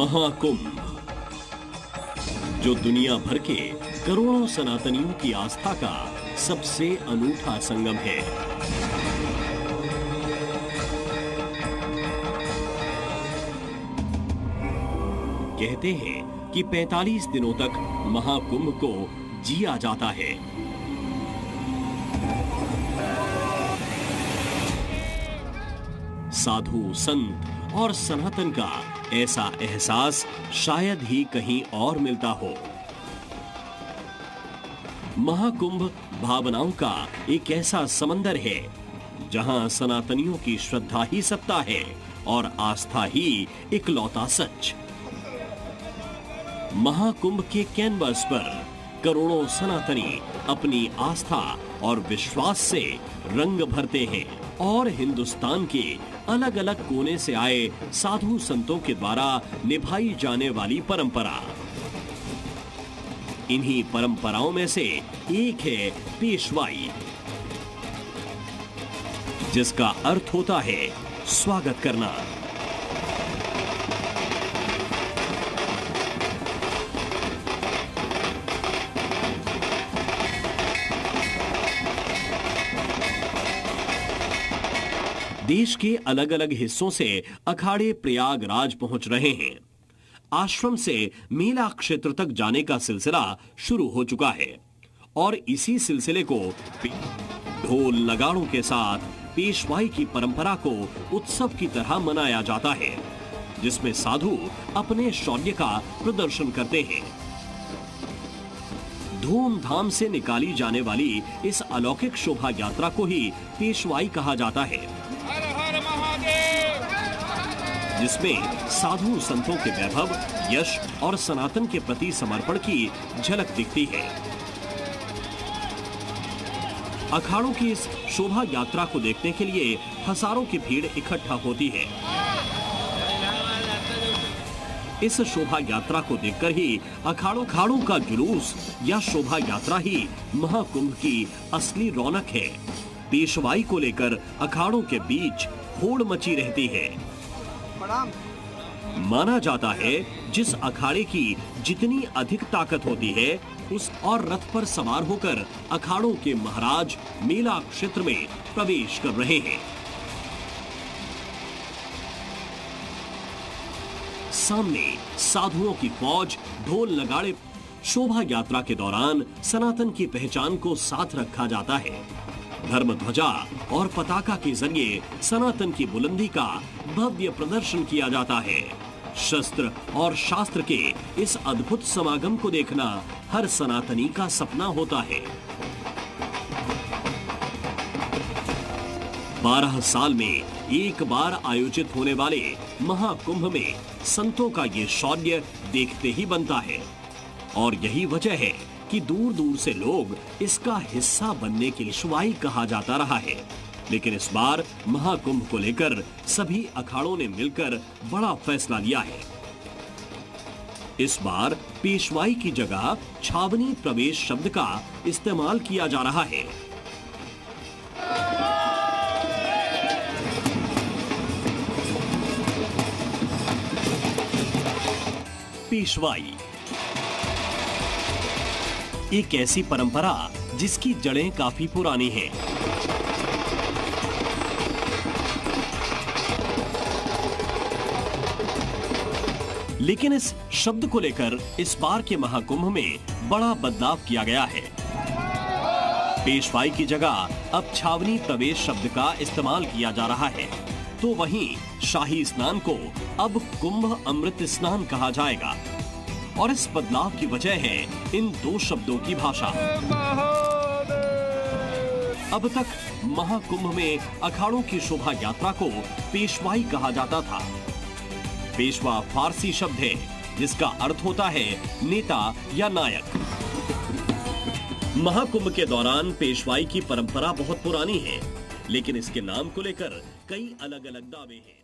महाकुंभ, जो दुनिया भर के करोड़ों सनातनियों की आस्था का सबसे अनूठा संगम है। कहते हैं कि 45 दिनों तक महाकुंभ को जिया जाता है। साधु, संत और सनातन का ऐसा एहसास शायद ही कहीं और मिलता हो। महाकुंभ भावनाओं का एक ऐसा समंदर है जहां सनातनियों की श्रद्धा ही सत्ता है और आस्था ही इकलौता सच। महाकुंभ के कैनवस पर करोड़ों सनातनी अपनी आस्था और विश्वास से रंग भरते हैं और हिंदुस्तान के अलग अलग कोने से आए साधु संतों के द्वारा निभाई जाने वाली परंपरा। इन्हीं परंपराओं में से एक है पेशवाई, जिसका अर्थ होता है स्वागत करना। देश के अलग अलग हिस्सों से अखाड़े प्रयागराज पहुंच रहे हैं। आश्रम से मेला क्षेत्र तक जाने का सिलसिला शुरू हो चुका है और इसी सिलसिले को ढोल नगाड़ों के साथ पेशवाई की परंपरा को उत्सव की तरह मनाया जाता है, जिसमें साधु अपने शौर्य का प्रदर्शन करते हैं। धूमधाम से निकाली जाने वाली इस अलौकिक शोभा यात्रा को ही पेशवाई कहा जाता है, जिसमें साधु संतों के वैभव, यश और सनातन के प्रति समर्पण की झलक दिखती है। अखाड़ों की इस शोभा यात्रा को देखने के लिए हजारों की भीड़ इकट्ठा होती है। इस शोभा यात्रा को देखकर ही अखाड़ों का जुलूस या शोभा यात्रा ही महाकुंभ की असली रौनक है। पेशवाई को लेकर अखाड़ों के बीच होड़ मची रहती है। माना जाता है जिस अखाड़े की जितनी अधिक ताकत होती है उस और रथ पर सवार होकर अखाड़ों के महाराज मेला क्षेत्र में प्रवेश कर रहे हैं। सामने साधुओं की फौज ढोल नगाड़े। शोभा यात्रा के दौरान सनातन की पहचान को साथ रखा जाता है। धर्म ध्वजा और पताका के जरिए सनातन की बुलंदी का भव्य प्रदर्शन किया जाता है। शस्त्र और शास्त्र के इस अद्भुत समागम को देखना हर सनातनी का सपना होता है। 12 साल में एक बार आयोजित होने वाले महाकुंभ में संतों का ये शौर्य देखते ही बनता है और यही वजह है कि दूर दूर से लोग इसका हिस्सा बनने के लिए पेशवाई कहा जाता रहा है। लेकिन इस बार महाकुंभ को लेकर सभी अखाड़ों ने मिलकर बड़ा फैसला लिया है। इस बार पेशवाई की जगह छावनी प्रवेश शब्द का इस्तेमाल किया जा रहा है। पेशवाई एक ऐसी परंपरा जिसकी जड़ें काफी पुरानी हैं। लेकिन इस शब्द को लेकर इस बार के महाकुंभ में बड़ा बदलाव किया गया है। पेशवाई की जगह अब छावनी प्रवेश शब्द का इस्तेमाल किया जा रहा है, तो वहीं शाही स्नान को अब कुंभ अमृत स्नान कहा जाएगा और इस बदलाव की वजह है इन दो शब्दों की भाषा। अब तक महाकुंभ में अखाड़ों की शोभा यात्रा को पेशवाई कहा जाता था। पेशवा फारसी शब्द है जिसका अर्थ होता है नेता या नायक। महाकुंभ के दौरान पेशवाई की परंपरा बहुत पुरानी है, लेकिन इसके नाम को लेकर कई अलग अलग दावे हैं।